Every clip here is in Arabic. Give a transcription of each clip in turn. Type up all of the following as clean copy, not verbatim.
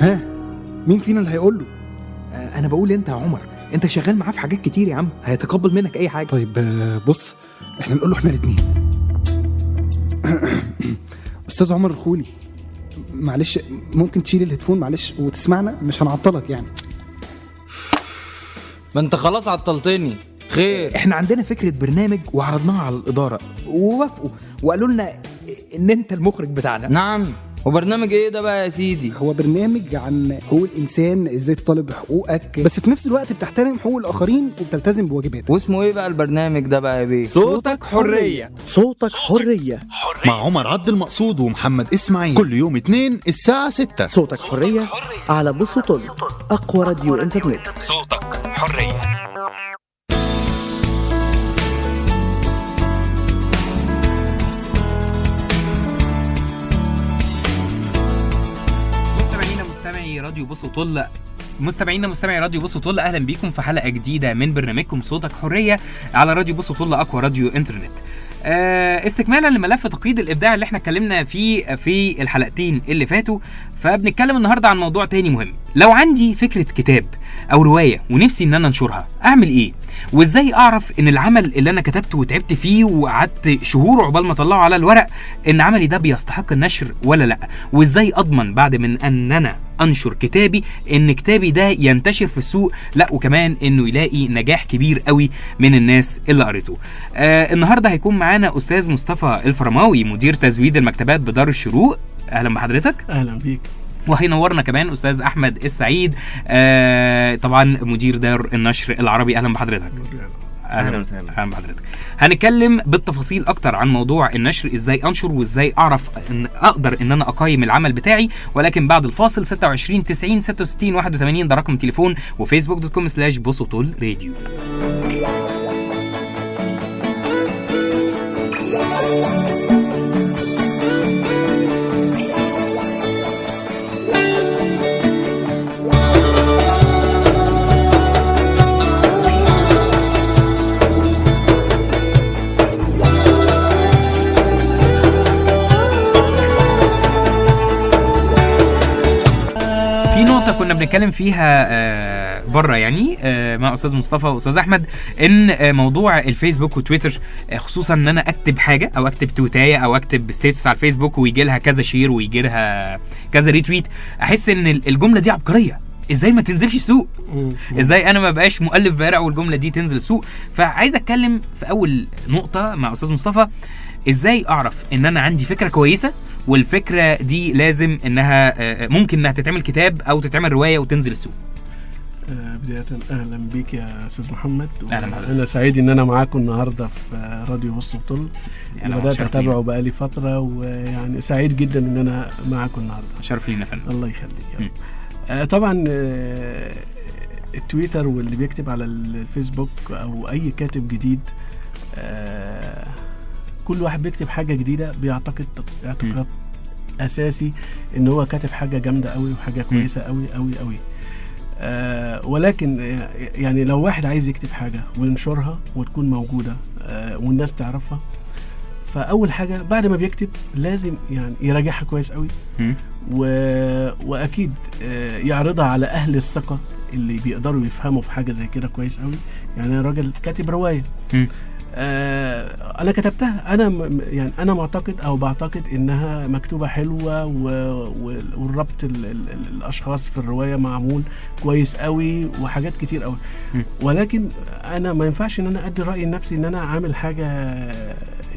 ها مين فينا اللي هيقول له؟ انا بقول انت يا عمر، انت شغال معاه في حاجات كتير يا عم، هيتقبل منك اي حاجه. طيب بص، احنا نقول له احنا الاثنين. استاذ عمر الخولي، معلش ممكن تشيل الهيدفون معلش وتسمعنا؟ مش هنعطلك يعني. ما انت خلاص عطلتني. خير؟ احنا عندنا فكره برنامج وعرضناها على الاداره ووافقوا وقالوا لنا ان انت المخرج بتاعنا. نعم. وبرنامج ايه ده بقى يا سيدي؟ هو برنامج عن حقوق الانسان، ازاي تطالب بحقوقك بس في نفس الوقت بتحترم حقوق الاخرين وبتلتزم بواجباتك. واسمه ايه بقى البرنامج ده بقى يا بيه؟ صوتك حريه. صوتك حريه مع عمر عبد المقصود ومحمد اسماعيل، كل يوم 2 الساعة 6. صوتك حريه على بوصوتل، اقوى راديو انترنت. صوتك حريه. مستمعي راديو بوصوتل، اهلا بيكم في حلقه جديده من برنامجكم صوتك حريه على راديو بوصوتل، اقوى راديو انترنت. استكمالا لملف تقييد الابداع اللي احنا اتكلمنا فيه في الحلقتين اللي فاتوا، فبنتكلم النهارده عن موضوع تاني مهم. لو عندي فكره كتاب او روايه ونفسي ان انا انشرها، اعمل ايه؟ وازاي اعرف ان العمل اللي انا كتبته وتعبت فيه وقعدت شهور عقبال ما اطلعه على الورق ان عملي ده بيستحق النشر ولا لا؟ وازاي اضمن بعد من ان انا انشر كتابي ان كتابي ده ينتشر في السوق، لا وكمان انه يلاقي نجاح كبير قوي من الناس اللي قريته؟ النهارده هيكون معانا استاذ مصطفى الفرماوي، مدير تزويد المكتبات بدار الشروق. اهلا بحضرتك. اهلا بيك. وهينورنا كمان استاذ احمد السعيد، طبعا مدير دار النشر العربي. اهلا بحضرتك. اهلا بحضرتك. هنتكلم بالتفاصيل اكتر عن موضوع النشر، ازاي انشر وازاي اعرف ان اقدر ان انا اقيم العمل بتاعي، ولكن بعد الفاصل. 26 90 66 81 ده رقم تليفون، وفيسبوك.com/بوصوتل راديو. كنا بنتكلم فيها بره يعني مع استاذ مصطفى واستاذ احمد، ان موضوع الفيسبوك وتويتر، خصوصا ان انا اكتب حاجه او اكتب تويتايه او اكتب ستيتس على الفيسبوك ويجي لها كذا شير ويجي لها كذا ريتويت، احس ان الجمله دي عبقريه. ازاي ما تنزلش السوق؟ ازاي انا ما بقاش مؤلف بارع والجمله دي تنزل السوق؟ فعايز اتكلم في اول نقطه مع استاذ مصطفى، ازاي اعرف ان انا عندي فكره كويسه والفكره دي لازم انها ممكن انها تتعمل كتاب او تتعمل روايه وتنزل السوق؟ بدايه اهلا بيك يا استاذ محمد. انا سعيد ان انا معاكم النهارده في راديو بوصوتل. انا بدات اتابعه بقالي فتره، ويعني سعيد جدا ان انا معاكم النهارده. شرف لينا فندم. الله يخليك. طبعا التويتر واللي بيكتب على الفيسبوك او اي كاتب جديد، كل واحد بيكتب حاجه جديده بيعتقد اعتقاد اساسي ان هو كاتب حاجه جامده قوي وحاجه كويسه قوي قوي قوي. ولكن يعني لو واحد عايز يكتب حاجه وينشرها وتكون موجوده والناس تعرفها، فاول حاجه بعد ما بيكتب لازم يعني يراجعها كويس قوي، واكيد يعرضها على اهل الثقه اللي بيقدروا يفهموا في حاجه زي كده كويس قوي. يعني انا راجل كاتب روايه، انا كتبتها، انا معتقد او بعتقد انها مكتوبه حلوه، والربط الاشخاص في الروايه معمول كويس قوي وحاجات كتير قوي. ولكن انا ما ينفعش ان انا ادي رايي لنفسي ان انا عامل حاجه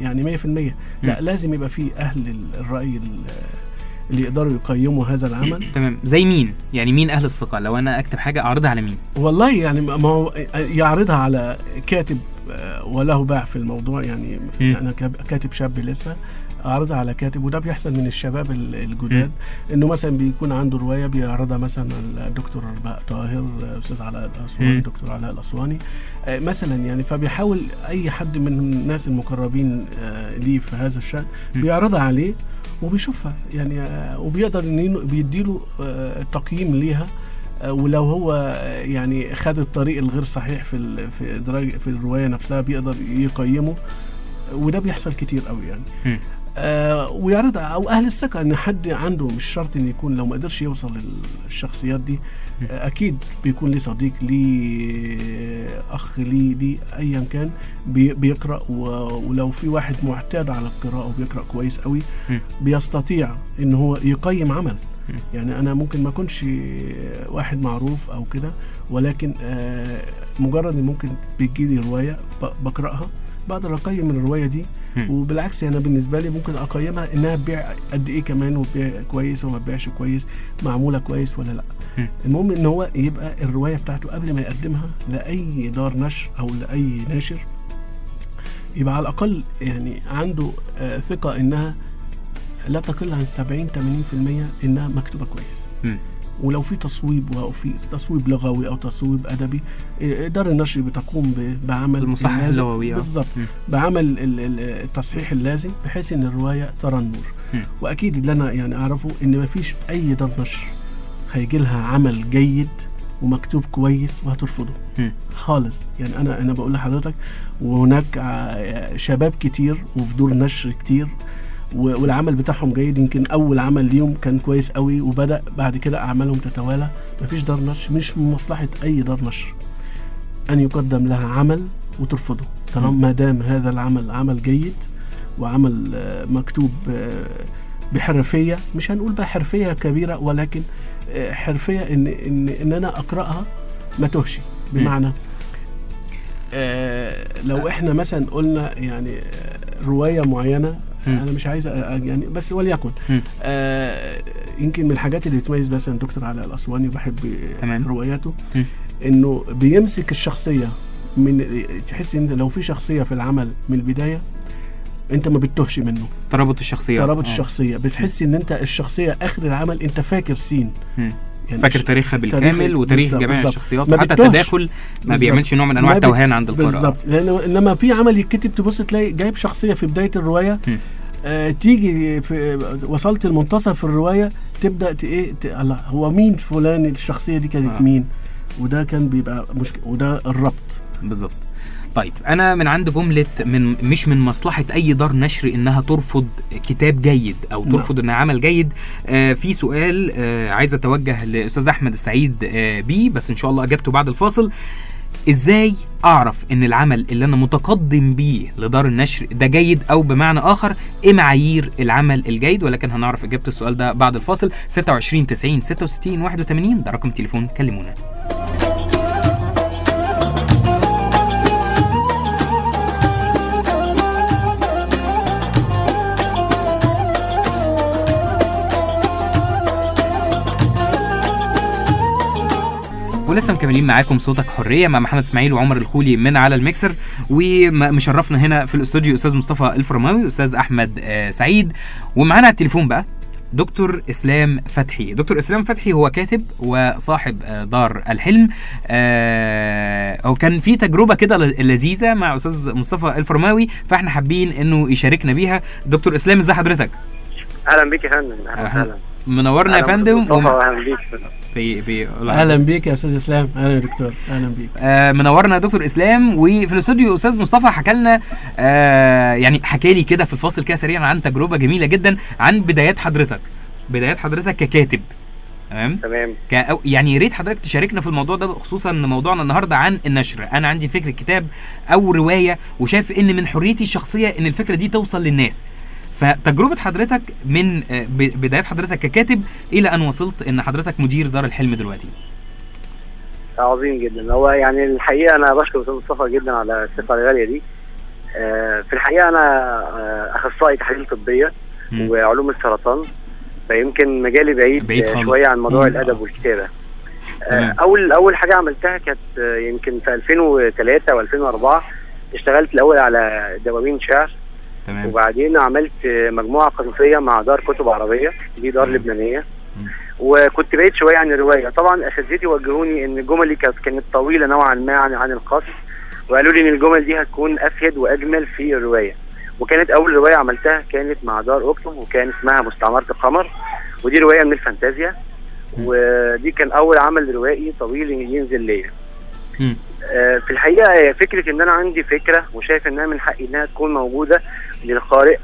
يعني 100%. لا، لازم يبقى في اهل الراي اللي يقدروا يقيموا هذا العمل. تمام. زي مين؟ يعني مين اهل الثقه؟ لو انا اكتب حاجه اعرضها على مين؟ والله يعني ما هو يعرضها على كاتب وله باع في الموضوع. يعني انا كاتب شاب لسه، اعرضها على كاتب، وده بيحصل من الشباب الجداد، انه مثلا بيكون عنده روايه بيعرضها مثلا الدكتور بهاء طاهر، استاذ علاء الاسواني، دكتور علاء الاسواني مثلا. يعني فبيحاول اي حد من الناس المقربين ليه في هذا الشأن بيعرضها عليه وبيشوفها يعني، وبيقدر انه بيديله تقييم ليها. ولو هو يعني خد الطريق الغير صحيح في الروايه نفسها بيقدر يقيمه، وده بيحصل كتير قوي يعني. ويعرضها، او اهل الثقه، ان حد عنده، مش شرط ان يكون، لو ما قدرش يوصل للشخصيات دي اكيد بيكون لي صديق، لي اخ، لي ايا كان بيقرا، ولو في واحد معتاد على القراءه وبيقرا كويس قوي بيستطيع ان هو يقيم عمل. يعني انا ممكن ما اكونش واحد معروف او كده، ولكن مجرد ان ممكن بيجيلي روايه بقراها بقدر اقيم الروايه دي. وبالعكس انا بالنسبه لي ممكن اقيمها انها تبيع قد ايه كمان، وتبيع كويس وما تبيعش كويس، معموله كويس ولا لا. المهم ان هو يبقى الروايه بتاعته قبل ما يقدمها لاي دار نشر او لاي ناشر يبقى على الاقل يعني عنده ثقه انها لا تقل عن 70-80% انها مكتوبه كويس. ولو في تصويب، او في تصويب لغوي او تصويب ادبي، دار النشر بتقوم بعمل المصحح اللغوي بالظبط، بعمل التصحيح اللازم بحيث ان الروايه ترى النور. واكيد اللي انا يعني اعرفه ان ما فيش اي دار نشر هيجي لها عمل جيد ومكتوب كويس وهترفضه خالص. يعني انا بقول لحضرتك، وهناك شباب كتير وفي دور نشر كتير والعمل بتاعهم جيد، يمكن اول عمل ليهم كان كويس قوي وبدأ بعد كده اعمالهم تتوالى. مفيش دار نشر، مش من مصلحة اي دار نشر ان يقدم لها عمل وترفضه، طالما ما دام هذا العمل عمل جيد وعمل مكتوب بحرفية. مش هنقول بقى حرفية كبيرة، ولكن حرفية ان انا اقرأها ما تهشي. بمعنى لو احنا مثلا قلنا يعني رواية معينة، انا مش عايز يعني بس وليكن يمكن من الحاجات اللي بتميز مثلا دكتور علاء الاسواني وبحب رواياته، انه بيمسك الشخصيه، من تحس ان لو في شخصيه في العمل من البدايه انت ما بتتوهش منه. ترابط الشخصيه بتحس ان انت الشخصيه اخر العمل انت فاكر سين، يعني فاكر تاريخها بالكامل وتاريخ جميع الشخصيات، وحتى التداخل ما بيعملش نوع من انواع التوهان عند القارئ. بالظبط، انما في عمل يتكتب تبص تلاقي جايب شخصيه في بدايه الروايه، تيجي في وصلت المنتصف الروايه تبدا الله، هو مين فلان، الشخصيه دي كانت مين؟ وده كان بيبقى مشكله، وده الربط بالظبط. طيب انا من عند جمله مش من مصلحه اي دار نشر انها ترفض كتاب جيد او ترفض انها عمل جيد. في سؤال عايز اتوجه لاستاذ احمد السعيد بيه، بس ان شاء الله اجابته بعد الفاصل. ازاي اعرف ان العمل اللي انا متقدم بيه لدار النشر ده جيد، او بمعنى اخر ايه معايير العمل الجيد؟ ولكن هنعرف اجابه السؤال ده بعد الفاصل. 26 90 66 81 ده رقم تليفون، كلمونا. ولسه مكملين معاكم صوتك حريه مع محمد اسماعيل وعمر الخولي من على الميكسر، ومشرفنا هنا في الاستوديو استاذ مصطفى الفرماوي واستاذ احمد سعيد، ومعانا على التليفون بقى دكتور اسلام فتحي. دكتور اسلام فتحي هو كاتب وصاحب دار الحلم. هو كان في تجربه كده لذيذه مع استاذ مصطفى الفرماوي، فاحنا حابين انه يشاركنا بيها. دكتور اسلام ازي حضرتك؟ اهلا بيك يا فندم. اهلا منورنا يا فندم. اهلا بيك. اهلا بيك يا استاذ اسلام. اهلا يا دكتور. اهلا بيك. منورنا يا دكتور اسلام. وفي الاستوديو استاذ مصطفى حكى لنا يعني حكى لي كده في الفاصل كده سريعا عن تجربه جميله جدا عن بدايات حضرتك ككاتب. تمام. يعني يا ريت حضرتك تشاركنا في الموضوع ده، خصوصا ان موضوعنا النهارده عن النشر. انا عندي فكره كتاب او روايه وشايف ان من حريتي الشخصيه ان الفكره دي توصل للناس. فتجربة حضرتك من بداية حضرتك ككاتب إلى أن وصلت إن حضرتك مدير دار الحلم دلوقتي. عظيم جدا. هو يعني الحقيقة أنا بشكر أستاذ مصطفى جدا على الثقة الغالية دي. في الحقيقة أنا أخصائي تحاليل طبية وعلوم السرطان، فيمكن مجالي بعيد شوية عن موضوع الأدب والكتابة. أول حاجة عملتها كانت يمكن في 2003 و2004 اشتغلت الأول على دواوين شعر. تمام. وبعدين عملت مجموعة قصصية مع دار كتب عربية، دي دار لبنانية. وكنت بعيد شوية عن الرواية. طبعا أساتذتي وجهوني إن الجمل كانت طويلة نوعا ما عن القصص، وقالوا لي إن الجمل دي هتكون أفيد وأجمل في الرواية. وكانت أول رواية عملتها كانت مع دار أكتب، وكان اسمها مستعمرة القمر، ودي رواية من الفانتازيا. ودي كان أول عمل روائي طويل ينزل ليا. في الحقيقة فكرة ان انا عندي فكرة وشايف انها من حقي انها تكون موجودة للقارئ،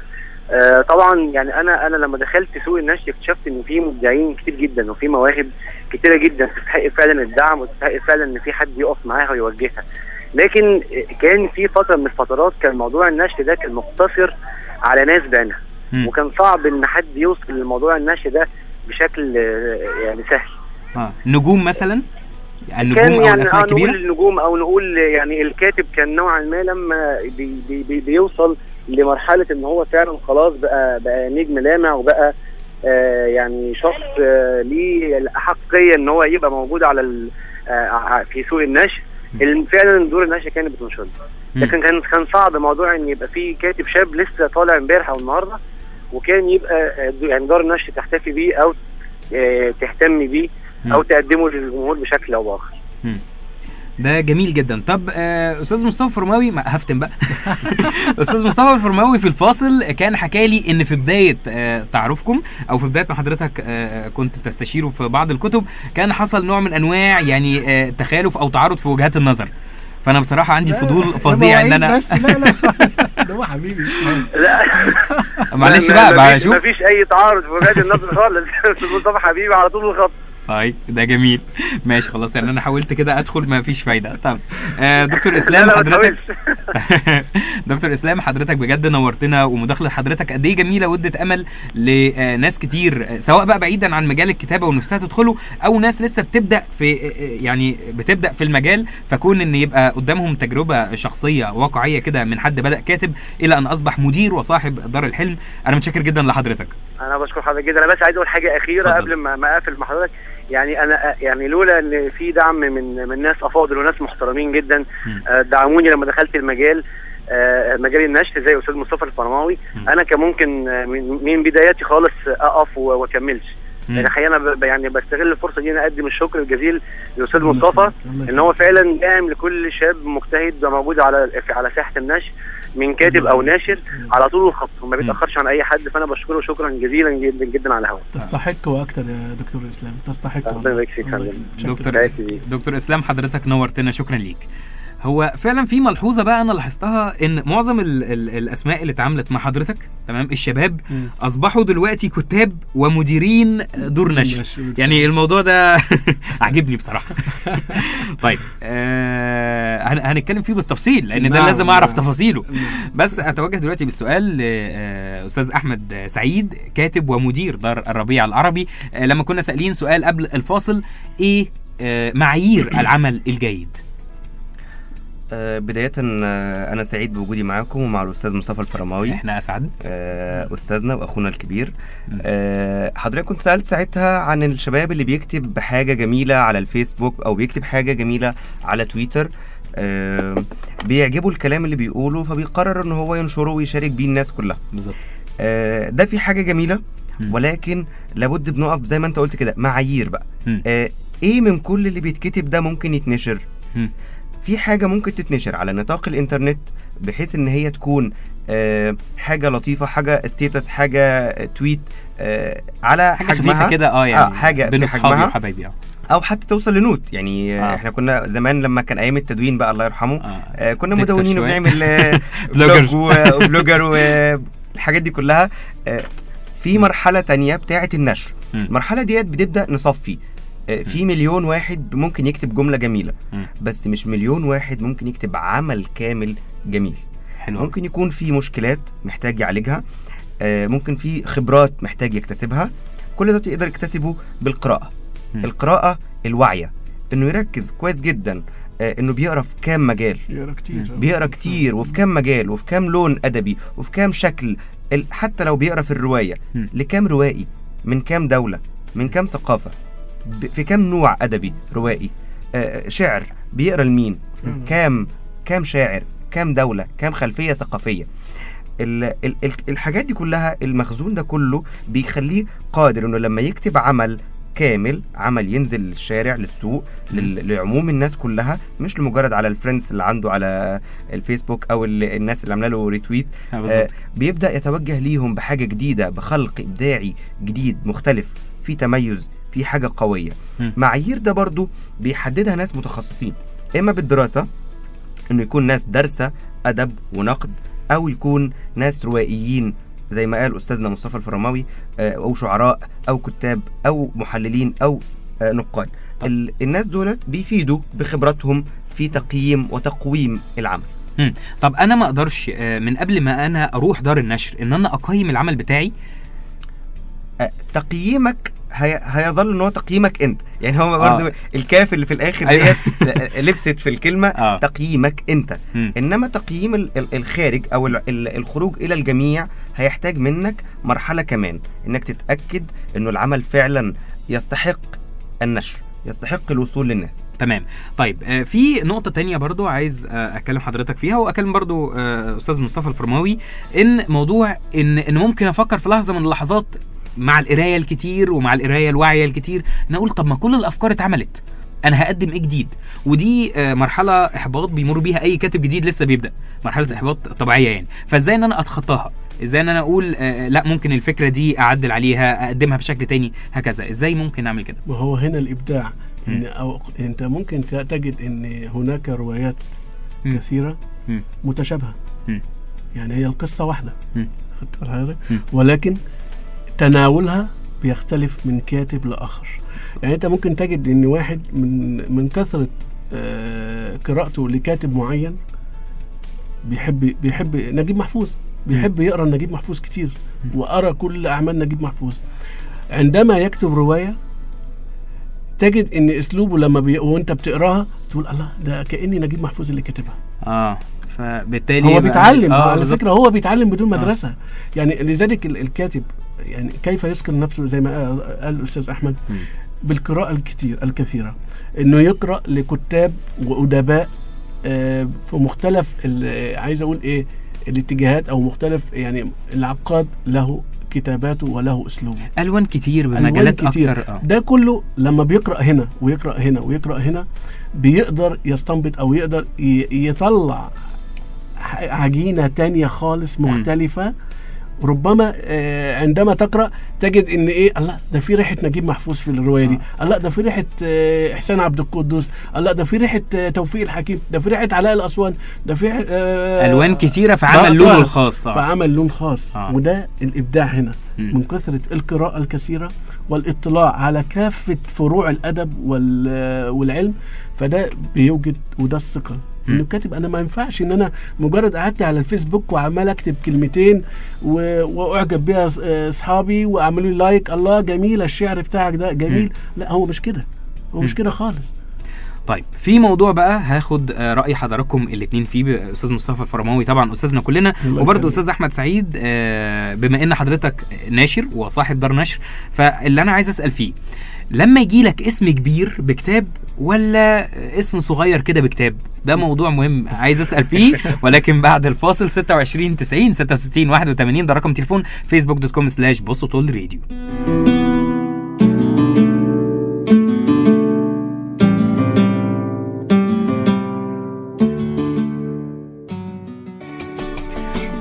طبعا يعني انا لما دخلت سوق النشر اكتشفت ان في مبدعين كتير جدا وفي مواهب كتيره جدا تستحق فعلا الدعم وتستحق فعلا ان في حد يقف معاها ويوجهها. لكن كان في فتره من الفترات كان موضوع النشر ده كان مقتصر على ناس بعينها، وكان صعب ان حد يوصل لموضوع النشر ده بشكل يعني سهل. نجوم مثلا، النجوم او يعني الاسماء الكبيره، نقول النجوم او نقول يعني الكاتب كان نوعا ما لما بيوصل لمرحله ان هو فعلا خلاص بقى نجم لامع وبقى يعني شخص ليه الاحقيه ان هو يبقى موجود على في سوق النشر. فعلا دور النشر كانت بتنشر، لكن كان صعب موضوع ان يبقى في كاتب شاب لسه طالع امبارح او النهارده وكان يبقى يعني دار النشر تحتفي بيه او تهتم بيه او تقدمه للجمهور بشكل او باخر. ده جميل جدا. طب استاذ مصطفى الفرماوي، ما هفتن بقى استاذ مصطفى الفرماوي في الفاصل كان حكى لي ان في بدايه تعرفكم او في بدايه ما حضرتك كنت بتستشيره في بعض الكتب كان حصل نوع من انواع يعني تخالف او تعارض في وجهات النظر. فانا بصراحه عندي فضول فظيع ان انا بس لا ده هو حبيبي لا معلش بقى شوف مفيش اي تعارض في وجهات النظر خالص. مصطفى حبيبي على طول الخط. طيب ده جميل ماشي خلاص، يعني انا حاولت كده ادخل ما فيش فايده. طب دكتور اسلام حضرتك دكتور اسلام حضرتك بجد نورتنا، ومداخله حضرتك قد ايه جميله وادت امل لناس كتير سواء بقى بعيدا عن مجال الكتابه ونفسها تدخله او ناس لسه بتبدا في المجال، فكون ان يبقى قدامهم تجربه شخصيه واقعيه كده من حد بدا كاتب الى ان اصبح مدير وصاحب دار الحلم. انا متشكر جدا لحضرتك. انا بشكر حضرتك جدا. انا بس عايز اقول حاجه اخيره فضل. قبل ما اقفل مع حضرتك. يعني انا يعني لولا ان في دعم من ناس افاضل وناس محترمين جدا دعموني لما دخلت المجال مجال النشر زي استاذ مصطفى الفرماوي، انا كان ممكن من بداياتي خالص اقف واكملش. يعني الحقيقه انا يعني بستغل الفرصه دي ان اقدم الشكر الجزيل للاستاذ مصطفى ان هو فعلا داعم لكل شاب مجتهد موجود على ساحه النشر من كاتب او ناشر على طول الخط، وما بيتاخرش عن اي حد. فانا بشكره شكرا جزيلا جدا جدا على الهواء. تستحق واكتر يا دكتور اسلام، تستحق. ربنا يبارك فيك دكتور اسلام حضرتك نورتنا، شكرا ليك. هو فعلا في ملحوظه بقى انا لاحظتها ان معظم الاسماء اللي اتعاملت مع حضرتك تمام الشباب اصبحوا دلوقتي كتاب ومديرين دور نشر. يعني الموضوع ده عجبني بصراحه. طيب هنتكلم فيه بالتفصيل لان ده لازم اعرف تفاصيله. بس اتوجه دلوقتي بالسؤال لاستاذ احمد سعيد كاتب ومدير دار الربيع العربي. لما كنا سائلين سؤال قبل الفاصل ايه معايير العمل الجيد؟ بداية أنا سعيد بوجودي معاكم ومع الأستاذ مصطفى الفرماوي. إحنا أسعد. أستاذنا وأخونا الكبير. حضرتك كنت سألت ساعتها عن الشباب اللي بيكتب حاجة جميلة على الفيسبوك أو بيكتب حاجة جميلة على تويتر، بيعجبه الكلام اللي بيقوله فبيقرر إن هو ينشره ويشارك بيه الناس كلها. بالظبط. ده في حاجة جميلة، ولكن لابد بنقف زي ما أنت قلت كده معايير بقى. إيه من كل اللي بيتكتب ده ممكن يتنشر؟ في حاجة ممكن تتنشر على نطاق الانترنت بحيث ان هي تكون حاجة لطيفة، حاجة ستيتس، حاجة تويت على حجمها كده يعني حاجة بين في حجمها وحبايبي او حتى توصل لنوت. يعني احنا كنا زمان لما كان ايام التدوين بقى الله يرحمه كنا مدونين وبنعمل بلوجر والحاجات دي كلها. في مرحلة تانية بتاعة النشر. المرحلة ديت بتبدأ نصفي في مليون واحد ممكن يكتب جملة جميلة، بس مش مليون واحد ممكن يكتب عمل كامل جميل. حلو. ممكن يكون في مشكلات محتاج يعالجها، ممكن في خبرات محتاج يكتسبها. كل ده يقدر يكتسبه بالقراءة. القراءة الواعية، انه يركز كويس جدا انه بيقرا في كام مجال، بيقرا كتير وفي كام مجال وفي كام لون ادبي وفي كام شكل. حتى لو بيقرا في الرواية لكام روائي من كام دولة من كام ثقافة في كام نوع أدبي روائي، شعر بيقرأ لمين، كام شاعر، كام دولة، كام خلفية ثقافية. الحاجات دي كلها، المخزون ده كله بيخليه قادر انه لما يكتب عمل كامل، عمل ينزل للشارع للسوق لعموم الناس كلها، مش لمجرد على الفريندز اللي عنده على الفيسبوك او الناس اللي عامله له ريتويت. بيبدأ يتوجه ليهم بحاجة جديدة، بخلق إبداعي جديد مختلف، في تميز، في حاجة قوية. معايير ده برضو بيحددها ناس متخصصين، إما بالدراسة إنه يكون ناس دارسة أدب ونقد، أو يكون ناس روائيين زي ما قال أستاذنا مصطفى الفرماوي، أو شعراء أو كتاب أو محللين أو نقاد. الناس دولت بيفيدوا بخبراتهم في تقييم وتقويم العمل. طب انا ما اقدرش من قبل ما انا اروح دار النشر ان انا اقيم العمل بتاعي؟ تقييمك هيظل ان هو تقييمك انت، يعني هو برضه الكاف اللي في الاخر ديت لبست في الكلمه تقييمك انت. انما تقييم الخارج او الخروج الى الجميع هيحتاج منك مرحله كمان، انك تتاكد انه العمل فعلا يستحق النشر، يستحق الوصول للناس. تمام. طيب في نقطة تانية برضو عايز أكلم حضرتك فيها، وأكلم برضو أستاذ مصطفى الفرماوي، إن موضوع إن ممكن أفكر في لحظة من اللحظات مع القراية الكتير ومع القراية الواعية الكتير، نقول طب ما كل الأفكار اتعملت، أنا هقدم إيه جديد؟ ودي مرحلة إحباط بيمر بيها أي كاتب جديد لسه بيبدأ، مرحلة إحباط طبيعية يعني. فإزاي إن أنا أتخطاها؟ إزاي إن أنا أقول لا ممكن الفكرة دي أعدل عليها، أقدمها بشكل تاني، هكذا؟ إزاي ممكن أعمل كده؟ وهو هنا الإبداع. أو أنت ممكن تجد أن هناك روايات كثيرة متشابهة، يعني هي القصة واحدة، ولكن تناولها بيختلف من كاتب لآخر. يعني أنت ممكن تجد أن واحد من كثرة قراءته لكاتب معين بيحب نجيب محفوظ، بيحب يقرأ نجيب محفوظ كتير، وأرى كل أعمال نجيب محفوظ. عندما يكتب رواية تجد ان اسلوبه لما وانت بتقراها تقول الله ده كأني نجيب محفوظ اللي كاتبها. فبالتالي هو بيتعلم على فكرة، هو بيتعلم بدون مدرسة. يعني لذلك الكاتب يعني كيف يسكن نفسه زي ما قال الأستاذ أحمد بالقراءة الكثيرة، انه يقرأ لكتاب وأدباء في مختلف عايز اقول ايه الاتجاهات، او مختلف يعني العقاد له كتاباته وله اسلوبه، الوان كتير بمجالات اكتر. ده كله لما بيقرأ هنا ويقرأ هنا ويقرأ هنا بيقدر يستنبط او يقدر يطلع عجينة تانية خالص مختلفة. ربما عندما تقرأ تجد ان ايه الله ده في ريحة نجيب محفوظ في الرواية دي، الله ده في ريحة إحسان عبد القدوس، الله ده في ريحة توفيق الحكيم، ده في ريحة علاء الأسوان، ده في ألوان كتيرة في عمل لونه الخاص. فعمل لون خاص. وده الإبداع هنا من كثرة القراءة الكثيرة والاطلاع على كافة فروع الأدب والعلم. فده بيوجد، وده الثقل انه كاتب. انا ما ينفعش ان انا مجرد قعدت على الفيسبوك وعمال اكتب كلمتين واعجب بيها اصحابي واعملوا لي لايك، الله جميل الشعر بتاعك ده جميل. لا هو مش كده، هو مش كده خالص. طيب في موضوع بقى هاخد رأي حضراتكم الاثنين فيه، أستاذ مصطفى الفرماوي طبعا أستاذنا كلنا، وبرضه أستاذ أحمد سعيد بما إن حضرتك ناشر وصاحب دار نشر. فاللي أنا عايز أسأل فيه، لما يجي لك اسم كبير بكتاب ولا اسم صغير كده بكتاب، ده موضوع مهم عايز أسأل فيه، ولكن بعد الفاصل. 26 90 66 81 ده رقم تليفون، facebook.com/بوسطول-راديو.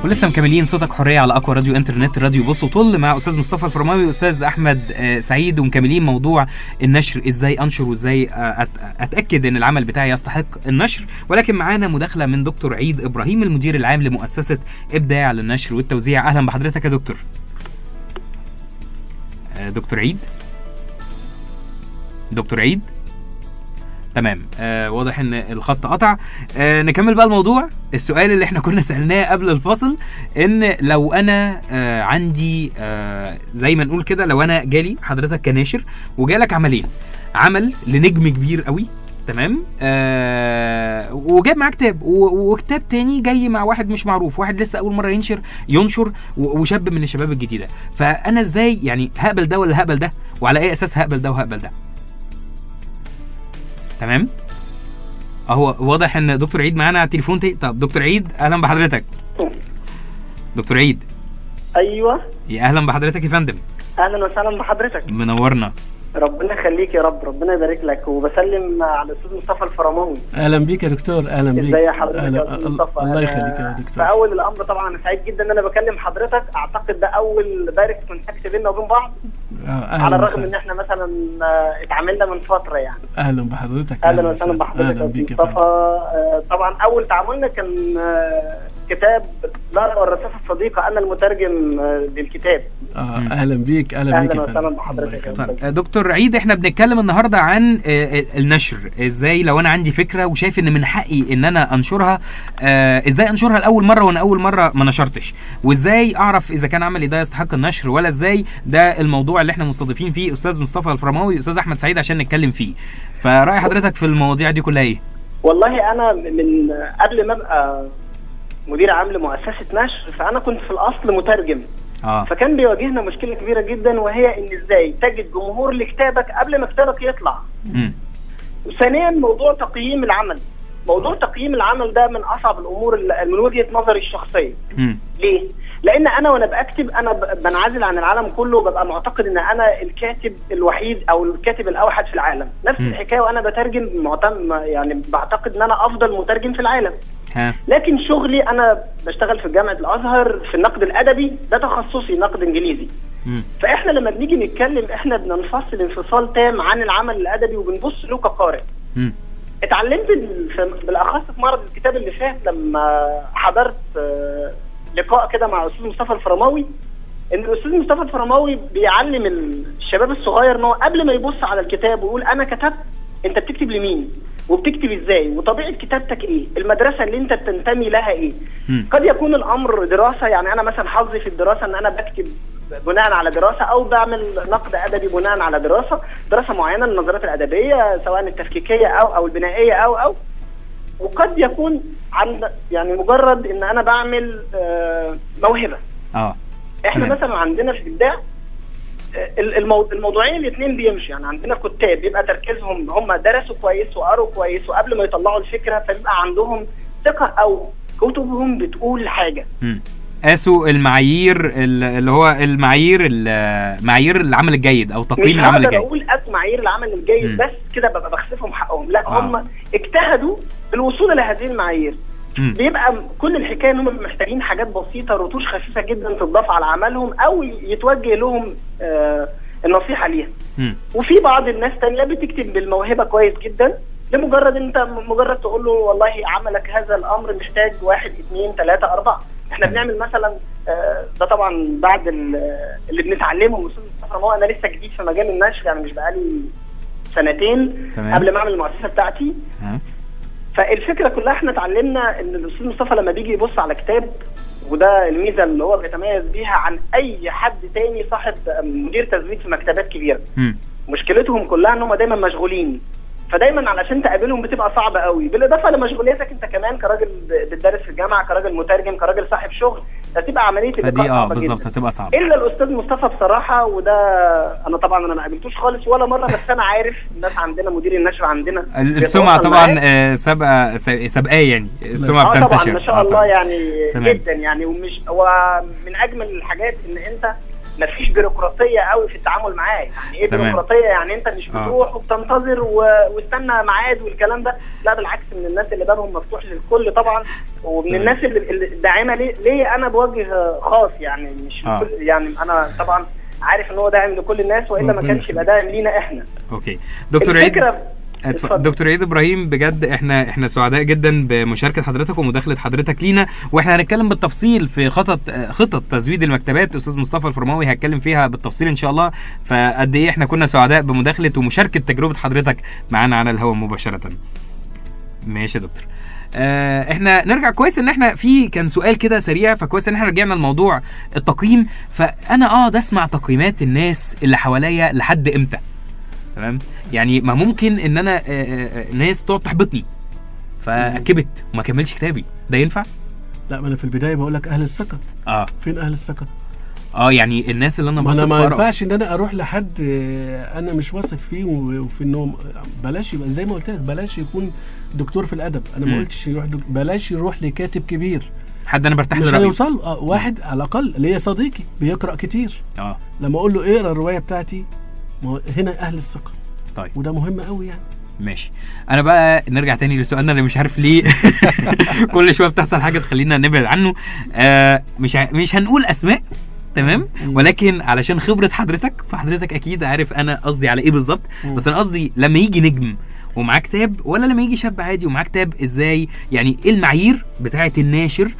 ولسه مكملين صوتك حرية على أقوى راديو انترنت، راديو بص وطل، مع أستاذ مصطفى الفرماوي وأستاذ أحمد سعيد، ومكملين موضوع النشر، إزاي أنشر وإزاي أتأكد إن العمل بتاعي يستحق النشر. ولكن معانا مداخلة من دكتور عيد إبراهيم، المدير العام لمؤسسة إبداع للنشر والتوزيع. أهلا بحضرتك يا دكتور. دكتور عيد. دكتور عيد. تمام. واضح ان الخط قطع. نكمل بقى الموضوع. السؤال اللي احنا كنا سألناه قبل الفاصل، ان لو انا عندي زي ما نقول كده، لو انا جالي حضرتك كناشر وجالك عملين، عمل لنجم كبير قوي تمام، وجاب معاه كتاب، وكتاب تاني جاي مع واحد مش معروف، واحد لسه اول مره ينشر وشاب من الشباب الجديده، فانا ازاي يعني هقبل ده ولا هقبل ده، وعلى اي اساس هقبل ده وهقبل ده؟ تمام. اهو واضح ان دكتور عيد معانا على التليفون. طب دكتور عيد اهلا بحضرتك. دكتور عيد. ايوه يا اهلا بحضرتك يا فندم. اهلا وسهلا بحضرتك، منورنا. ربنا يخليك يا رب، ربنا يبارك لك. وبسلم على الاستاذ مصطفى الفرماوي. اهلا بيك يا دكتور. اهلا بيك. ازي حضرتك يا استاذ مصطفى؟ الله يخليك يا دكتور. في اول الامر طبعا انا سعيد جدا ان انا بكلم حضرتك، اعتقد ده اول دايركت كونتاكت بيننا وبين بعض، على الرغم ان احنا مثلا اتعاملنا من فتره يعني. اهلا بحضرتك. اهلا وسهلا بحضرتك يا مصطفى. طبعا اول تعاملنا كان كتاب لا والرصاص الصديقه انا المترجم للكتاب. اهلا بيك. اهلا بيك. اهلا وسهلا بحضرتك. دكتور عيد، احنا بنتكلم النهارده عن النشر. ازاي لو انا عندي فكره وشايف ان من حقي ان انا انشرها، ازاي انشرها لاول مره وانا اول مره ما نشرتش، وازاي اعرف اذا كان عملي ده يستحق النشر ولا ازاي؟ ده الموضوع اللي احنا مستضيفين فيه استاذ مصطفى الفرماوي واستاذ احمد سعيد عشان نتكلم فيه. فرأي حضرتك في المواضيع دي كلها ايه؟ والله انا من قبل ما ابقى مدير عام لمؤسسه نشر فانا كنت في الاصل مترجم. فكان بيواجهنا مشكله كبيره جدا، وهي ان ازاي تجد جمهور لكتابك قبل ما كتابك يطلع. وثانيا موضوع تقييم العمل. موضوع تقييم العمل ده من اصعب الامور من وجهه نظري الشخصيه. ليه؟ لان انا وانا بكتب انا بنعزل عن العالم كله، وببقى معتقد ان انا الكاتب الوحيد او الكاتب الاوحد في العالم. نفس الحكايه وانا بترجم، يعني بعتقد ان انا افضل مترجم في العالم. لكن شغلي انا بشتغل في جامعه الازهر في النقد الادبي، ده تخصصي نقد انجليزي. فاحنا لما بنيجي نتكلم احنا بننفصل انفصال تام عن العمل الادبي وبنبص له كقارئ. اتعلمت بالاخص في معرض الكتاب اللي فات لما حضرت لقاء كده مع الاستاذ مصطفى الفرماوي، ان الاستاذ مصطفى الفرماوي بيعلم الشباب الصغير ان هو قبل ما يبص على الكتاب ويقول انا كتبت، انت بتكتب لمين وبتكتب ازاي وطبيعه كتابتك ايه، المدرسه اللي انت بتنتمي لها ايه. قد يكون الامر دراسه، يعني انا مثلا حظي في الدراسه ان انا بكتب بناء على دراسه او بعمل نقد ادبي بناء على دراسه معينه للنظريات الادبيه سواء التفكيكيه او البنائيه او وقد يكون عند يعني مجرد ان انا بعمل موهبه. احنا مثلا عندنا في الابداع الموضوعين الاثنين بيمشي. يعني عندنا كتاب بيبقى تركيزهم هم درسوا كويس وقروا كويس وقبل ما يطلعوا الفكره فبيبقى عندهم ثقه او كتبهم بتقول حاجه. قاسوا المعايير اللي هو معايير العمل الجيد او تقييم العمل الجيد. مش هقدر اقول قاسوا معايير العمل الجيد بس كده ببقى بخسفهم حقهم، لا هم اجتهدوا في الوصول لهذه المعايير. بيبقى كل الحكايه ان هم محتاجين حاجات بسيطه، رتوش خفيفه جدا تضاف على عملهم او يتوجه لهم النصيحه ليها. وفي بعض الناس تانية بتكتب بالموهبه كويس جدا، لمجرد انت مجرد تقول له والله عملك هذا الامر محتاج 1 2 3 4. احنا بنعمل مثلا ده طبعا بعد اللي بنتعلمه من الاستاذ مصطفى. انا لسه جديد في مجال النشر، يعني مش بقالي سنتين قبل ما اعمل المؤسسه بتاعتي. فالفكره كلها احنا اتعلمنا ان الاستاذ مصطفى لما بيجي يبص على كتاب، وده الميزه اللي هو بيتميز بيها عن اي حد تاني صاحب مدير تسويق في مكتبات كبيره. مشكلتهم كلها ان هم دايما مشغولين، فدايما علشان تقابلهم بتبقى صعبه قوي، بالاضافه لمشغوليتك انت كمان كراجل بتدرس في الجامعه، كراجل مترجم، كراجل صاحب شغل، هتبقى عمليه اللقاء صعبه بالظبط، هتبقى صعبه. الا الاستاذ مصطفى بصراحه، وده انا طبعا ما قابلتوش خالص ولا مره، بس انا عارف الناس عندنا مدير النشر عندنا السمعه طبعا سابقاه يعني السمعه بتنتشر طبعا ما شاء الله يعني جدا يعني. ومش هو من اجمل الحاجات ان انت مفيش بيروقراطيه قوي في التعامل معاه. يعني ايه بيروقراطيه؟ يعني انت مش بتروح وبتنتظر واستنى ميعاد والكلام ده، لا بالعكس، من الناس اللي بابهم مفتوح للكل طبعا، ومن الناس اللي داعمه ليه انا بوجه خاص يعني مش يعني انا طبعا عارف ان هو داعم لكل الناس، والا ما كانش يبقى داعم لينا احنا. اوكي دكتور عيد، دكتور عيد ابراهيم، بجد احنا سعداء جدا بمشاركه حضرتك ومداخله حضرتك لينا، واحنا هنتكلم بالتفصيل في خطط تزويد المكتبات. استاذ مصطفى الفرماوي هيتكلم فيها بالتفصيل ان شاء الله. فقد ايه احنا كنا سعداء بمداخله ومشاركه تجربه حضرتك معانا على الهواء مباشره. ماشي يا دكتور. احنا نرجع، كويس ان احنا كان سؤال كده سريع، فكويس ان احنا رجعنا لموضوع التقييم. فانا اقعد اسمع تقييمات الناس اللي حواليا لحد امتى؟ تمام، يعني ما ممكن ان انا ناس تقعد تحبطني فاكبت وما كملش كتابي، ده ينفع؟ لا، ما انا في البدايه بقول لك اهل الثقه. فين اهل الثقه؟ يعني الناس اللي انا بثق فيهم. ما ينفعش ان انا اروح لحد انا مش واثق فيه وفي انه بلاش يبقى زي ما قلت لك، بلاش يكون دكتور في الادب. انا ما قلتش يروح بلاش يروح لكاتب كبير، حد انا برتاح له، مش هيوصل. واحد على الاقل ليا صديقي بيقرا كتير، لما اقول له اقرا الروايه بتاعتي، هنا اهل الثقه. طيب، وده مهم قوي يعني. ماشي، انا بقى نرجع تاني لسؤالنا اللي مش عارف ليه كل شويه بتحصل حاجه تخلينا نبعد عنه. مش هنقول اسماء، تمام، ولكن علشان خبره حضرتك، فحضرتك اكيد عارف انا قصدي على ايه بالظبط. بس انا قصدي لما يجي نجم ومعاه كتاب، ولا لما يجي شاب عادي ومعاه كتاب، ازاي يعني ايه المعايير بتاعه الناشر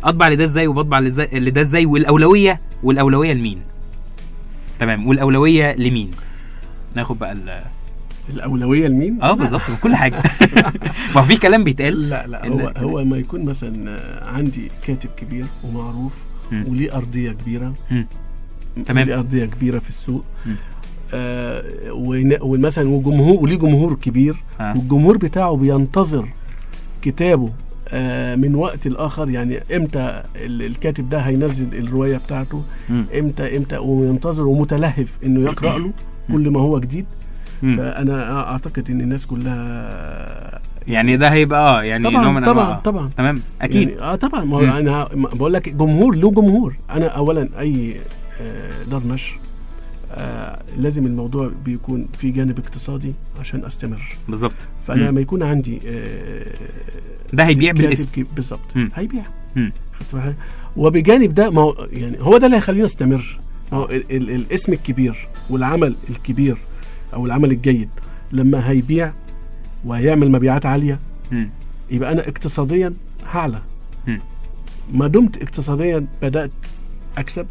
اطبع لده ازاي وبطبع لده ازاي، والاولويه لمين؟ تمام، والاولويه لمين؟ ناخد بقى الاولويه لمين؟ بالظبط، كل حاجه. ما في كلام بيتقال. لا هو ما يكون مثلا عندي كاتب كبير ومعروف وليه ارضيه كبيره، تمام، وليه ارضيه كبيره في السوق، ومثلا وجمهور وليه جمهور كبير، والجمهور بتاعه بينتظر كتابه من وقت الآخر، يعني امتى الكاتب ده هينزل الرواية بتاعته، امتى وينتظر ومتلهف انه يقرأ له كل ما هو جديد. فانا اعتقد ان الناس كلها يعني ده هيبقى يعني طبعا نوع من طبعا تمام اكيد يعني طبعا. ما هو انا بقول لك جمهور له جمهور. انا اولا اي دار نشر لازم الموضوع بيكون في جانب اقتصادي عشان استمر. بالظبط. فانا ما يكون عندي ده هيبيع بالاسم بالظبط، هيبيع. وبجانب ده ما هو يعني هو ده اللي هيخلينا نستمر. الاسم الكبير والعمل الكبير او العمل الجيد لما هيبيع وهيعمل مبيعات عاليه يبقى انا اقتصاديا هعلى. ما دمت اقتصاديا بدات اكسب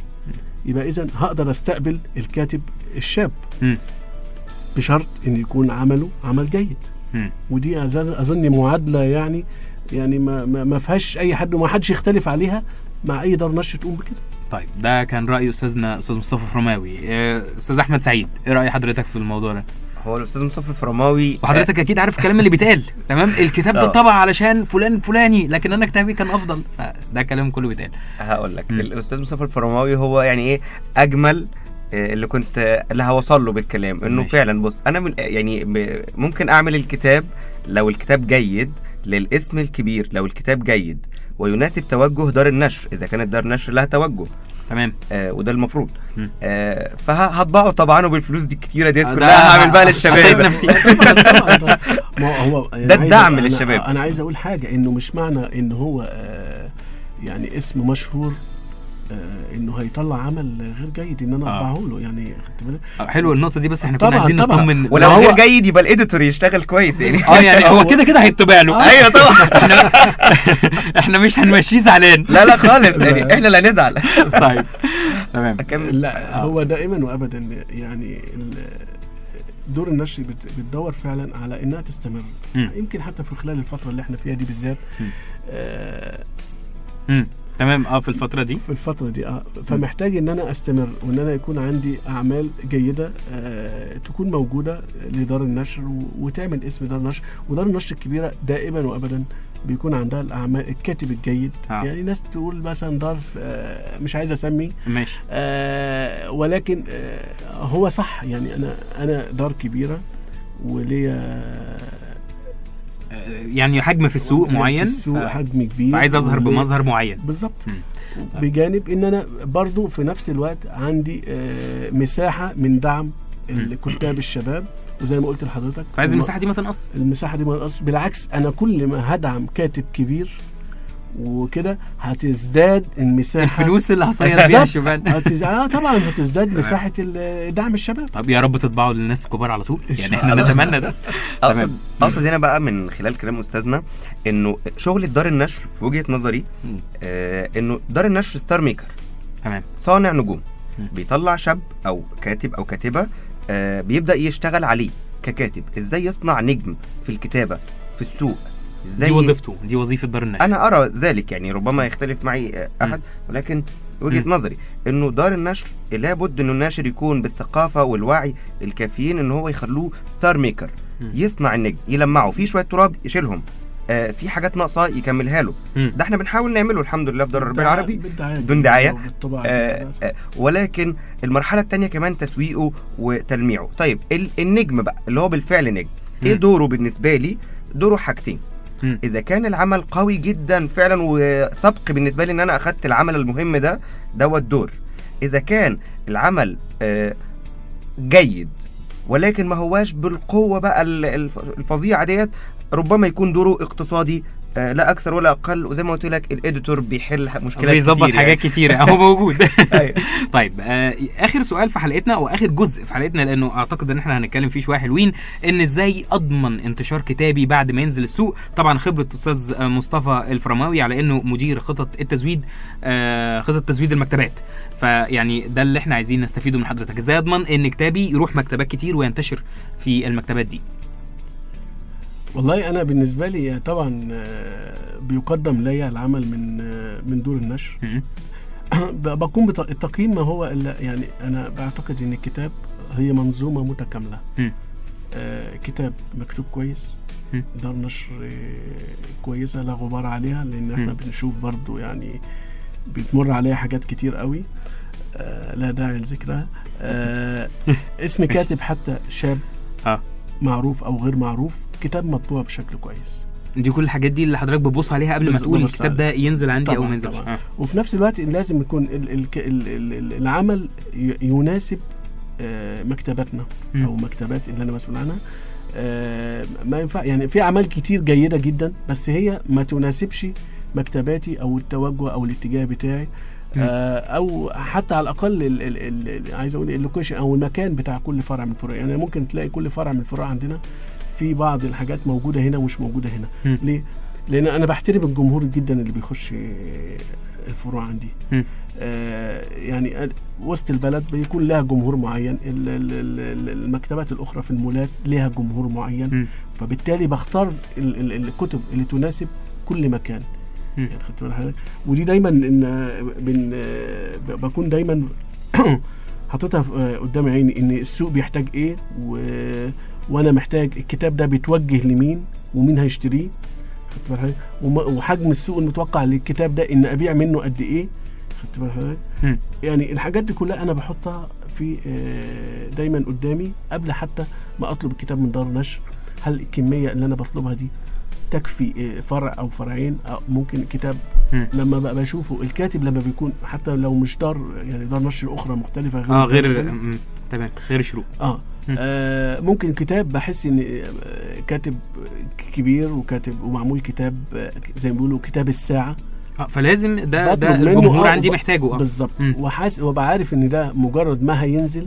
يبقى اذا هقدر استقبل الكاتب الشاب بشرط ان يكون عمله عمل جيد. ودي اظن معادله يعني ما فيهاش اي حد وما حدش يختلف عليها مع اي دار نشر تقوم بكده. طيب ده كان راي استاذنا استاذ مصطفى فرماوي. استاذ احمد سعيد، ايه راي حضرتك في الموضوع ده؟ هو الاستاذ مصطفى فرماوي، وحضرتك اكيد عارف الكلام اللي بيتقال، تمام؟ الكتاب ده طبع علشان فلان فلاني، لكن انا كتابي كان افضل. ده كلام كله بيتقال. هقول لك الاستاذ مصطفى الفرماوي هو يعني ايه اجمل اللي هوصل له بالكلام، انه فعلا بص انا يعني ممكن اعمل الكتاب لو الكتاب جيد للاسم الكبير، لو الكتاب جيد ويناسب توجه دار النشر، اذا كانت دار النشر لها توجه، تمام، وده المفروض. فهطبعه طبعا، وبالفلوس دي الكتيره ديت كلها هعمل بقى للشباب. نفسي. ما هو يعني ده الدعم للشباب. انا عايز اقول حاجه، انه مش معنى ان هو يعني اسم مشهور انه هيطلع عمل غير جيد ان انا اطبعه له، يعني خدت بالك؟ حلو النقطه دي، بس احنا كنا عايزين نطمن. ولو غير جيد يبقى الاديتور يشتغل كويس يعني. يعني هو كده هيتبع له. ايوه طبعا. احنا مش هنمشيه زعلان. لا خالص، يعني احنا اللي هنزعل. طيب تمام. لا هو دائما وابدا يعني دور النشر بتدور فعلا على انها تستمر. يمكن حتى في خلال الفتره اللي احنا فيها دي بالذات. تمام. في الفترة دي فمحتاج ان انا استمر، وان انا يكون عندي اعمال جيدة تكون موجودة لدار النشر وتعمل اسم دار النشر. ودار النشر الكبيرة دائما وابدا بيكون عندها الاعمال الكاتب الجيد. يعني ناس تقول مثلا دار مش عايز اسمي، ماشي، ولكن هو صح. يعني انا دار كبيرة وليا يعني حجم في السوق معين، في السوق حجم كبير، فعايز اظهر بمظهر معين. بالظبط. بجانب ان انا برضو في نفس الوقت عندي مساحه من دعم الكتاب الشباب، وزي ما قلت لحضرتك فعايز المساحه دي ما تنقص. بالعكس، انا كل ما هدعم كاتب كبير وكده هتزداد المساحه، الفلوس اللي هصير بيها الشباب. طبعا هتزداد مساحه دعم الشباب. طب يا رب تطبعوا للناس الكبار على طول، يعني احنا نتمنى ده. اقصد هنا بقى من خلال كلام استاذنا انه شغل دار النشر في وجهه نظري انه دار النشر ستار ميكر، تمام، صانع نجوم. بيطلع شاب او كاتب او كاتبه بيبدا يشتغل عليه ككاتب، ازاي يصنع نجم في الكتابه في السوق. دي وظيفته، دي وظيفه دار النشر. انا ارى ذلك، يعني ربما يختلف معي احد، ولكن وجهه نظري انه دار النشر لابد انه الناشر يكون بالثقافه والوعي الكافيين ان هو يخلوه ستار ميكر، يصنع النجم، يلمعه في شويه تراب يشيلهم، في حاجات ناقصه يكملها له. ده احنا بنحاول نعمله الحمد لله في دار الربيع العربي بدون دعايه. ولكن المرحله الثانيه كمان تسويقه وتلميعه. طيب النجم بقى اللي هو بالفعل نجم، ايه دوره بالنسبه لي؟ دوره حاجتين. اذا كان العمل قوي جدا فعلا وسبق بالنسبه لي ان انا اخدت العمل المهم ده الدور. اذا كان العمل جيد ولكن ما هواش بالقوه بقى الفظيعه ديت. ربما يكون دوره اقتصادي لا اكثر ولا اقل، وزي ما قلت لك الاديتور بيحل مشكلات بيظبط كتير حاجات يعني. كتيره اهو موجود. طيب اخر سؤال في حلقتنا او اخر جزء في حلقتنا، لانه اعتقد ان احنا هنتكلم فيه شويه حلوين، ان ازاي اضمن انتشار كتابي بعد ما ينزل السوق. طبعا خبره استاذ مصطفى الفرماوي على انه مدير خطط التزويد، خطط تزويد المكتبات، فيعني ده اللي احنا عايزين نستفيده من حضرتك. ازاي اضمن ان كتابي يروح مكتبات كتير وينتشر في المكتبات دي؟ والله انا بالنسبه لي طبعا بيقدم لي العمل من دور النشر. بقوم بالتقييم ما هو يعني انا بعتقد ان الكتاب هي منظومه متكامله. كتاب مكتوب كويس، دار نشر كويسه لا غبار عليها، لان احنا بنشوف برضو يعني بتمر عليها حاجات كتير قوي لا داعي لذكرها. اسم كاتب حتى شاب معروف او غير معروف، كتاب مطبوع بشكل كويس. دي كل الحاجات دي اللي حضرتك بتبص عليها قبل ما تقول الكتاب ده ينزل عندي او ما ينزلش. وفي نفس الوقت لازم يكون العمل يناسب مكتباتنا او مكتبات اللي انا مسؤول عنها. ما ينفع يعني في اعمال كتير جيده جدا بس هي ما تناسبش مكتباتي او التوجه او الاتجاه بتاعي، او حتى على الاقل عايز اقول اللوكيشن او المكان بتاع كل فرع من الفروع. يعني ممكن تلاقي كل فرع من الفروع عندنا في بعض الحاجات موجوده هنا ومش موجوده هنا. ليه؟ لان انا بحترم الجمهور جدا اللي بيخش الفروع عندي. يعني وسط البلد بيكون لها جمهور معين، المكتبات الاخرى في المولات لها جمهور معين، فبالتالي بختار الكتب اللي تناسب كل مكان. يعني خدت بالك؟ ودي دايما بكون دايما حاططها قدام عيني ان السوق بيحتاج ايه، وانا محتاج الكتاب ده بيتوجه لمين ومين هيشتريه، خدت بالك؟ وحجم السوق المتوقع للكتاب ده ان ابيع منه قد ايه، خدت بالك؟ يعني الحاجات دي كلها انا بحطها في دايما قدامي قبل حتى ما اطلب الكتاب من دار نشر. هل الكميه اللي انا بطلبها دي تكفي فرع او فرعين؟ أو ممكن كتاب لما بقى بشوفه الكاتب لما بيكون حتى لو مش دار يعني دار نشر اخرى مختلفه غير تمام غير شروق ممكن كتاب بحس ان كاتب كبير وكاتب ومعمول كتاب زي ما بيقولوا كتاب الساعه، فلازم ده الجمهور عندي محتاجه بالظبط. وحاسس وبقى عارف ان ده مجرد ما هينزل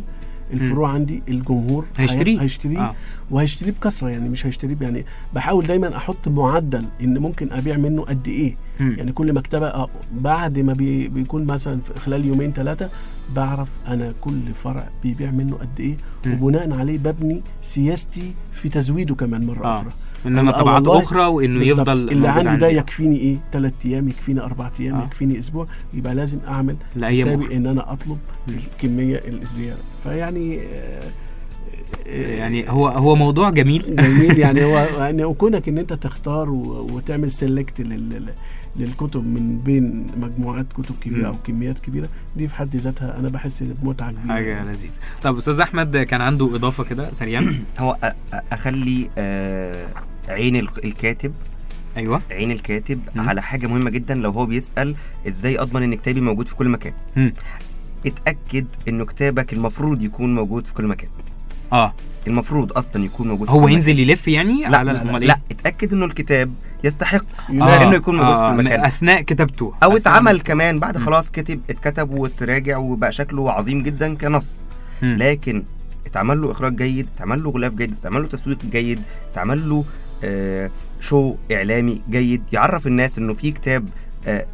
الفروع عندي الجمهور هيشتريه وهيشتريه بكثره، يعني مش هيشتريه يعني بحاول دايما احط معدل ان ممكن ابيع منه قد ايه. يعني كل مكتبه بعد ما بيكون مثلا خلال يومين 3 بعرف انا كل فرع بيبيع منه قد ايه، وبناء عليه ببني سياستي في تزويده كمان مره اخرى. انما طبعات اخرى وانه يفضل اللي عندي ده يكفيني ايه 3 ايام، يكفيني 4 ايام، يكفيني اسبوع، يبقى لازم اعمل حسابي ان انا اطلب الكميه الزياده. فيعني يعني هو موضوع جميل يعني هو يعني وكونك ان انت تختار وتعمل سيلكت للكتب من بين مجموعات كتب كبيره او كميات كبيره، دي في حد ذاتها انا بحس بمتعه كبيره، حاجه لذيذه. طب استاذ احمد كان عنده اضافه كده سريعا. هو اخلي عين الكاتب، ايوه عين الكاتب على حاجه مهمه جدا. لو هو بيسال ازاي اضمن ان كتابي موجود في كل مكان، اتاكد انه كتابك المفروض يكون موجود في كل مكان. المفروض اصلا يكون موجود. هو ينزل يلف يعني لا على لا اتاكد انه الكتاب يستحق انه يكون موجود في المكان اثناء كتابته او اتعمل كمان بعد خلاص اتكتب وتراجع وبقى شكله عظيم جدا كنص. لكن اتعمل له اخراج جيد، اتعمل له غلاف جيد، اتعمل له تسويق جيد، اتعمل له شو اعلامي جيد يعرف الناس انه في كتاب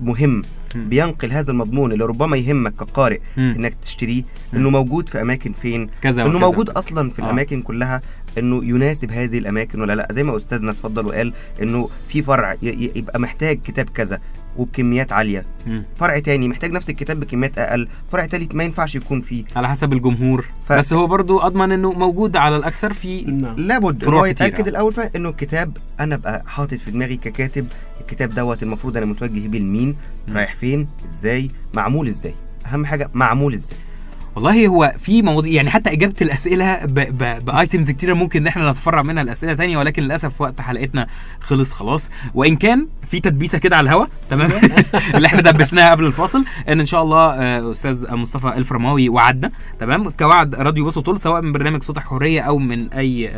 مهم بينقل هذا المضمون اللي ربما يهمك كقارئ انك تشتريه، انه موجود في اماكن فين، انه موجود اصلا في الاماكن كلها، انه يناسب هذه الاماكن ولا لا. زي ما استاذنا اتفضل وقال انه في فرع يبقى محتاج كتاب كذا وبكميات عاليه، فرع تاني محتاج نفس الكتاب بكميات اقل، فرع تالت ما ينفعش يكون فيه على حسب الجمهور. بس هو برضو اضمن انه موجود على الاكثر في لابد انه هو يتاكد الاول انه الكتاب انا ابقى حاطط في دماغي ككاتب الكتاب دوت المفروض انا متوجه بيه لمين، رايح فين، ازاي، معمول ازاي. اهم حاجه معمول ازاي. والله هو في مواضيع يعني حتى اجابه الاسئله بايتمز كتيره ممكن ان احنا نتفرع منها الاسئله تانية، ولكن للاسف وقت حلقتنا خلص خلاص. وان كان في تدبيسه كده على الهوا تمام اللي احنا دبسناها قبل الفاصل ان شاء الله استاذ مصطفى الفرماوي وعدنا تمام كوعد راديو بص وطل، سواء من برنامج صوتك حريه او من اي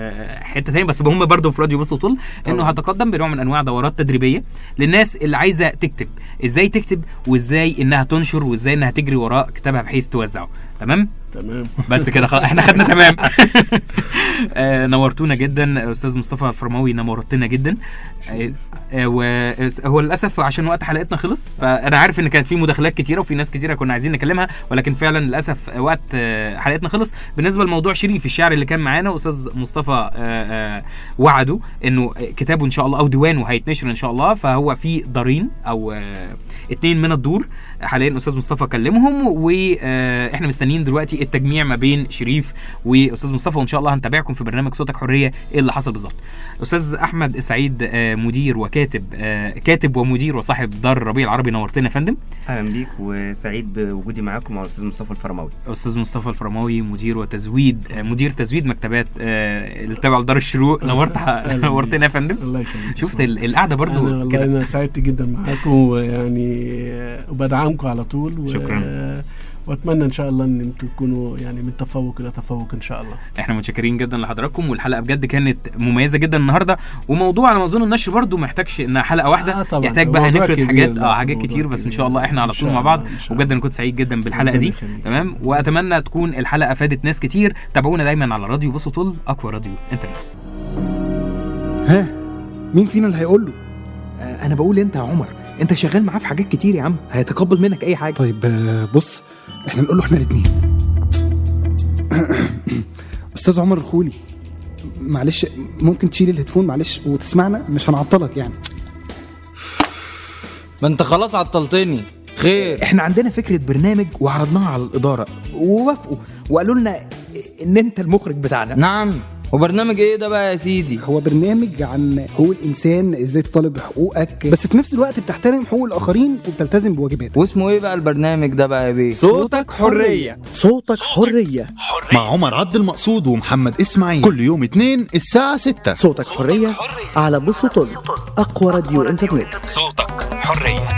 حته ثانيه، بس هم برضه في راديو بص وطل، انه هتقدم بنوع من انواع دورات تدريبيه للناس اللي عايزه تكتب، ازاي تكتب وازاي انها تنشر وازاي انها تجري وراء كتابها بحيث توزعه. تمام بس كده احنا خدنا تمام. نورتونا جدا استاذ مصطفى الفرماوي، نورتنا جدا. وهو للاسف عشان وقت حلقتنا خلص، فانا عارف ان كانت في مداخلات كتيره وفي ناس كتيره كنا عايزين نكلمها، ولكن فعلا للاسف وقت حلقتنا خلص. بالنسبه لموضوع شريف الشعر اللي كان معانا، استاذ مصطفى وعده انه كتابه ان شاء الله او ديوانه هيتنشر ان شاء الله، فهو في دارين او 2 من الدور حاليا استاذ مصطفى كلمهم، واحنا مستنيين دلوقتي التجميع ما بين شريف واستاذ مصطفى، وان شاء الله هنتابعكم في برنامج صوتك حريه ايه اللي حصل بالظبط. استاذ احمد السعيد مدير وكاتب كاتب ومدير وصاحب دار الربيع العربي، نورتنا يا فندم. اهلا بيك وسعيد بوجودي معاكم مع الاستاذ مصطفى الفرماوي. استاذ مصطفى الفرماوي مدير تزويد مكتبات اللي تابعه لدار الشروق، نورتنا يا فندم. الله يخليك. شفت القعده برضو والله انا سعدت جدا معاكم، ويعني وبدعمكم على طول شكرا. واتمنى ان شاء الله ان انتم تكونوا يعني من تفوق الى تفوق ان شاء الله. احنا متشكرين جدا لحضراتكم، والحلقه بجد كانت مميزه جدا النهارده، وموضوع على ما اظن النشر برضو ما يحتاجش انها حلقه واحده، يحتاج بقى نفرد حاجات كتير، بس ان شاء الله احنا على طول مع بعض. وبجد انا كنت سعيد جدا بالحلقه دي تمام، واتمنى تكون الحلقه فادت ناس كتير. تابعونا دايما على راديو بص وطل، اقوى راديو انترنت. ها مين فينا اللي هيقول له؟ انا بقول انت يا عمر، انت شغال معاه في حاجات كتير يا عم، هيتقبل منك اي حاجه. طيب بص احنا نقول له احنا الاثنين. استاذ عمر الخولي، معلش ممكن تشيل الهيدفون معلش وتسمعنا، مش هنعطلك يعني. ما انت خلاص عطلتني. خير، احنا عندنا فكره برنامج وعرضناها على الاداره ووافقوا وقالوا لنا ان انت المخرج بتاعنا. نعم، وبرنامج ايه ده بقى يا سيدي؟ هو برنامج عن حقوق الانسان، ازاي تطالب حقوقك بس في نفس الوقت بتحترم حقوق الاخرين وبتلتزم بواجباتك. واسمه ايه بقى البرنامج ده بقى يا بيه؟ صوتك حريه. صوتك حريه مع عمر عبد المقصود ومحمد اسماعيل، كل يوم 2 الساعه 6. صوتك حريه على بص وطل، اقوى راديو انترنت. صوتك حريه.